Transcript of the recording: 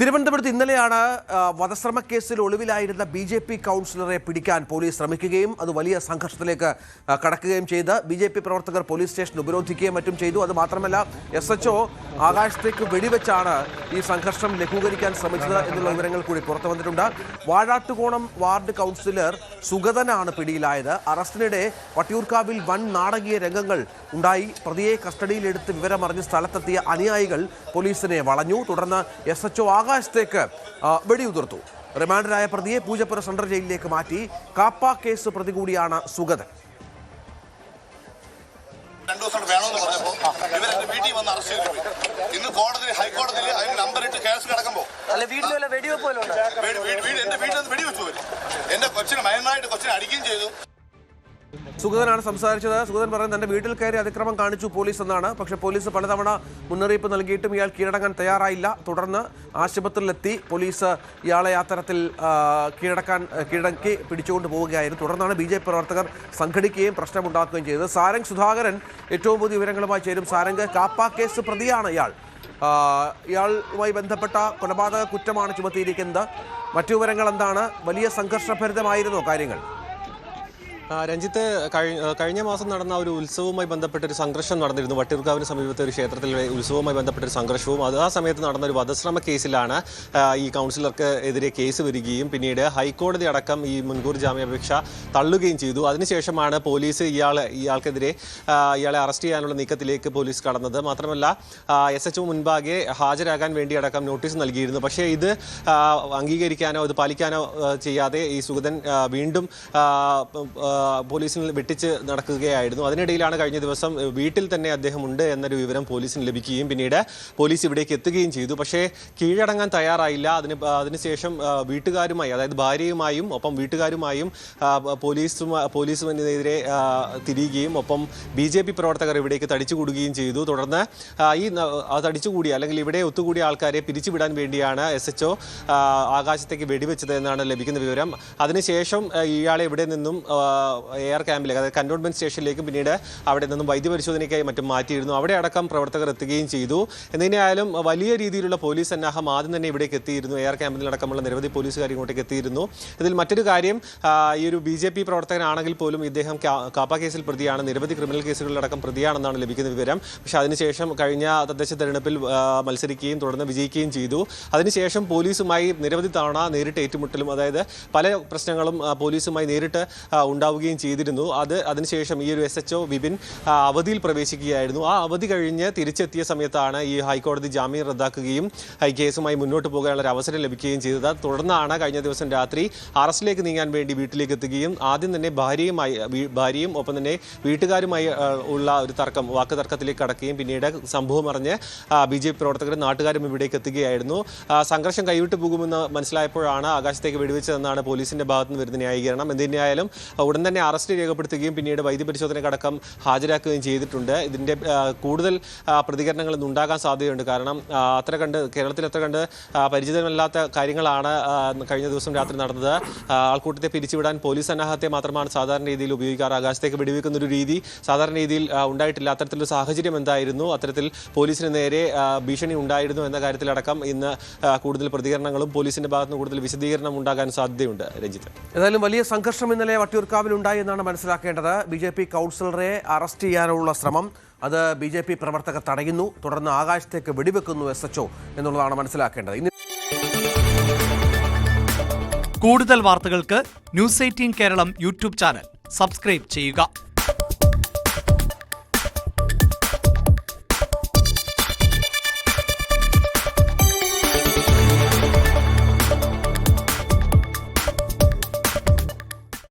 തിരുവനന്തപുരത്ത് ഇന്നലെയാണ് വധശ്രമ കേസിൽ ഒളിവിലായിരുന്ന BJP കൗൺസിലറെ പിടിക്കാൻ പോലീസ് ശ്രമിക്കുകയും അത് വലിയ സംഘർഷത്തിലേക്ക് കടക്കുകയും ചെയ്ത് BJP പ്രവർത്തകർ പോലീസ് സ്റ്റേഷൻ ഉപരോധിക്കുകയും മറ്റും ചെയ്തു. അത് മാത്രമല്ല SHO ആകാശത്തേക്ക് വെടിവെച്ചാണ് ഈ സംഘർഷം ലഘൂകരിക്കാൻ ശ്രമിച്ചത് എന്നുള്ള വിവരങ്ങൾ കൂടി പുറത്തു വന്നിട്ടുണ്ട്. വാഴാട്ടുകോണം വാർഡ് കൗൺസിലർ സുഗതനാണ് പിടിയിലായത്. അറസ്റ്റിനിടെ വട്ടിയൂർക്കാവിൽ വൻ നാടകീയ രംഗങ്ങൾ ഉണ്ടായി. പ്രതിയെ കസ്റ്റഡിയിലെടുത്ത് വിവരമറിഞ്ഞ് സ്ഥലത്തെത്തിയ അനുയായികൾ പോലീസിനെ വളഞ്ഞു. തുടർന്ന് SHO ആകാശത്തേക്ക് വെടിയുതിർത്തു. റിമാൻഡിലായ പ്രതിയെ പൂജപ്പുര സെൻട്രൽ ജയിലിലേക്ക് മാറ്റി. കാപ്പ കേസ് പ്രതി കൂടിയാണ് സുഗതൻ. സുഗതനാണ് സംസാരിച്ചത്. സുഗതൻ പറയുന്നത് തന്റെ വീട്ടിൽ കയറി അതിക്രമം കാണിച്ചു പോലീസ് എന്നാണ്. പക്ഷേ പോലീസ് പലതവണ മുന്നറിയിപ്പ് നൽകിയിട്ടും ഇയാൾ കീഴടങ്ങാൻ തയ്യാറായില്ല. തുടർന്ന് ആശുപത്രിയിലെത്തി പോലീസ് ഇയാളെ അത്തരത്തിൽ കീഴടക്കി പിടിച്ചുകൊണ്ട് പോവുകയായിരുന്നു. തുടർന്നാണ് BJP പ്രവർത്തകർ സംഘടിക്കുകയും പ്രശ്നമുണ്ടാക്കുകയും ചെയ്തത്. സാരംഗ് സുധാകരൻ ഏറ്റവും പുതിയ വിവരങ്ങളുമായി ചേരും. സാരംഗ്, കാപ്പ കേസ് പ്രതിയാണ് ഇയാളുമായി ബന്ധപ്പെട്ട കൊലപാതക കുറ്റമാണ് ചുമത്തിയിരിക്കുന്നത്. മറ്റു വിവരങ്ങൾ എന്താണ്? വലിയ സംഘർഷഭരിതമായിരുന്നോ കാര്യങ്ങൾ? രഞ്ജിത്ത്, കഴിഞ്ഞ മാസം നടന്ന ഒരു ഉത്സവവുമായി ബന്ധപ്പെട്ടൊരു സംഘർഷം നടന്നിരുന്നു. വട്ടിയൂർക്കാവിന് സമീപത്തെ ഒരു ക്ഷേത്രത്തിലെ ഉത്സവവുമായി ബന്ധപ്പെട്ടൊരു സംഘർഷവും ആ സമയത്ത് നടന്ന ഒരു വധശ്രമ കേസിലാണ് ഈ കൗൺസിലർക്ക് എതിരെ കേസ് വരികയും പിന്നീട് ഹൈക്കോടതി അടക്കം ഈ മുൻകൂർ ജാമ്യാപേക്ഷ തള്ളുകയും ചെയ്തു. അതിനുശേഷമാണ് പോലീസ് ഇയാൾക്കെതിരെ ഇയാളെ അറസ്റ്റ് ചെയ്യാനുള്ള നീക്കത്തിലേക്ക് പോലീസ് കടന്നത്. മാത്രമല്ല SHO മുൻപാകെ ഹാജരാകാൻ വേണ്ടി അടക്കം നോട്ടീസ് നൽകിയിരുന്നു. പക്ഷേ ഇത് അംഗീകരിക്കാനോ ഇത് പാലിക്കാനോ ചെയ്യാതെ ഈ സുഗതൻ വീണ്ടും പോലീസിൽ വെട്ടിച്ച് നടക്കുകയായിരുന്നു. അതിനിടയിലാണ് കഴിഞ്ഞ ദിവസം വീട്ടിൽ തന്നെ അദ്ദേഹം ഉണ്ട് എന്നൊരു വിവരം പോലീസിന് ലഭിക്കുകയും പിന്നീട് പോലീസ് ഇവിടേക്ക് എത്തുകയും ചെയ്തു. പക്ഷേ കീഴടങ്ങാൻ തയ്യാറായില്ല. അതിനുശേഷം വീട്ടുകാരുമായി, അതായത് ഭാര്യയുമായും ഒപ്പം വീട്ടുകാരുമായും പോലീസിനെതിരെ തിരിയുകയും ഒപ്പം BJP പ്രവർത്തകർ ഇവിടേക്ക് തടിച്ചുകൂടുകയും ചെയ്തു. തുടർന്ന് ഈ തടിച്ചുകൂടിയ അല്ലെങ്കിൽ ഇവിടെ ഒത്തുകൂടിയ ആൾക്കാരെ പിരിച്ചുവിടാൻ വേണ്ടിയാണ് SHO ആകാശത്തേക്ക് വെടിവെച്ചത് എന്നാണ് ലഭിക്കുന്ന വിവരം. അതിനുശേഷം ഇയാളെ ഇവിടെ നിന്നും AR ക്യാമ്പിലേക്ക്, അതായത് കന്റോൺമെന്റ് സ്റ്റേഷനിലേക്ക് പിന്നീട് അവിടെ നിന്നും വൈദ്യപരിശോധനയ്ക്കായി മറ്റും മാറ്റിയിരുന്നു. അവിടെ അടക്കം പ്രവർത്തകർ എത്തുകയും ചെയ്തു. എന്തിനായാലും വലിയ രീതിയിലുള്ള പോലീസ് സന്നാഹം ആദ്യം തന്നെ ഇവിടേക്ക് എത്തിയിരുന്നു. AR ക്യാമ്പിലടക്കമുള്ള നിരവധി പോലീസുകാർ ഇങ്ങോട്ടേക്ക് എത്തിയിരുന്നു. ഇതിൽ മറ്റൊരു കാര്യം, ഈ ഒരു BJP പ്രവർത്തകനാണെങ്കിൽ പോലും ഇദ്ദേഹം കാപ്പ കേസിൽ പ്രതിയാണ്, നിരവധി ക്രിമിനൽ കേസുകളിലടക്കം പ്രതിയാണെന്നാണ് ലഭിക്കുന്ന വിവരം. പക്ഷേ അതിനുശേഷം കഴിഞ്ഞ തദ്ദേശ തെരഞ്ഞെടുപ്പിൽ മത്സരിക്കുകയും തുടർന്ന് വിജയിക്കുകയും ചെയ്തു. അതിനുശേഷം പോലീസുമായി നിരവധി തവണ നേരിട്ട് ഏറ്റുമുട്ടലും, അതായത് പല പ്രശ്നങ്ങളും പോലീസുമായി നേരിട്ട് ഉണ്ടാവുകയും ചെയ്തിരുന്നു. അതിനുശേഷം ഈ ഒരു SHO വിപിൻ അവധിയിൽ പ്രവേശിക്കുകയായിരുന്നു. ആ അവധി കഴിഞ്ഞ് തിരിച്ചെത്തിയ സമയത്താണ് ഈ ഹൈക്കോടതി ജാമ്യം റദ്ദാക്കുകയും ഈ കേസുമായി മുന്നോട്ട് പോകാനുള്ള ഒരു അവസരം ലഭിക്കുകയും ചെയ്തത്. തുടർന്നാണ് കഴിഞ്ഞ ദിവസം രാത്രി അറസ്റ്റിലേക്ക് നീങ്ങാൻ വേണ്ടി വീട്ടിലേക്ക് എത്തുകയും ആദ്യം തന്നെ ഭാര്യയും ഒപ്പം തന്നെ വീട്ടുകാരുമായി ഉള്ള ഒരു വാക്ക് തർക്കത്തിലേക്ക് കടക്കുകയും പിന്നീട് സംഭവം അറിഞ്ഞ് BJP പ്രവർത്തകരും നാട്ടുകാരും ഇവിടേക്ക് എത്തുകയായിരുന്നു. സംഘർഷം കൈവിട്ടു പോകുമെന്ന് മനസ്സിലായപ്പോഴാണ് ആകാശത്തേക്ക് വെടിവെച്ചതെന്നാണ് പോലീസിന്റെ ഭാഗത്തുനിന്ന് വരുന്ന ന്യായീകരണം. എന്തിനായാലും ഉടൻ തന്നെ അറസ്റ്റ് രേഖപ്പെടുത്തുകയും പിന്നീട് വൈദ്യപരിശോധനക്കടക്കം ഹാജരാക്കുകയും ചെയ്തിട്ടുണ്ട്. ഇതിൻ്റെ കൂടുതൽ പ്രതികരണങ്ങൾ ഇന്ന് ഉണ്ടാകാൻ സാധ്യതയുണ്ട്. കാരണം കേരളത്തിൽ അത്ര കണ്ട് പരിചിതമല്ലാത്ത കാര്യങ്ങളാണ് കഴിഞ്ഞ ദിവസം രാത്രി നടന്നത്. ആൾക്കൂട്ടത്തെ പിരിച്ചുവിടാൻ പോലീസ് സന്നാഹത്തെ മാത്രമാണ് സാധാരണ രീതിയിൽ ഉപയോഗിക്കാറ്. ആകാശത്തേക്ക് വെടിവെക്കുന്നൊരു രീതി സാധാരണ രീതിയിൽ ഉണ്ടായിട്ടില്ല. അത്തരത്തിലൊരു സാഹചര്യം എന്തായിരുന്നു, അത്തരത്തിൽ പോലീസിന് നേരെ ഭീഷണി ഉണ്ടായിരുന്നു എന്ന കാര്യത്തിലടക്കം ഇന്ന് കൂടുതൽ പ്രതികരണങ്ങളും പോലീസിന്റെ ഭാഗത്തുനിന്ന് കൂടുതൽ വിശദീകരണം ഉണ്ടാകാൻ സാധ്യതയുണ്ട്. രഞ്ജിത്ത്, ഏതായാലും വലിയ സംഘർഷം ഇന്നലെ വട്ടിയൂർക്കാവിലുണ്ടായി എന്നാണ് മനസ്സിലാക്കേണ്ടത്. BJP കൗൺസിലറെ അറസ്റ്റ് ചെയ്യാനുള്ള ശ്രമം അത് BJP പ്രവർത്തകർ തടയുന്നു. തുടർന്ന് ആകാശത്തേക്ക് വെടിവെക്കുന്നു SHO എന്നുള്ളതാണ് മനസ്സിലാക്കേണ്ടത്. കൂടുതൽ വാർത്തകൾക്ക് News 18 Keralam YouTube channel subscribe ചെയ്യുക.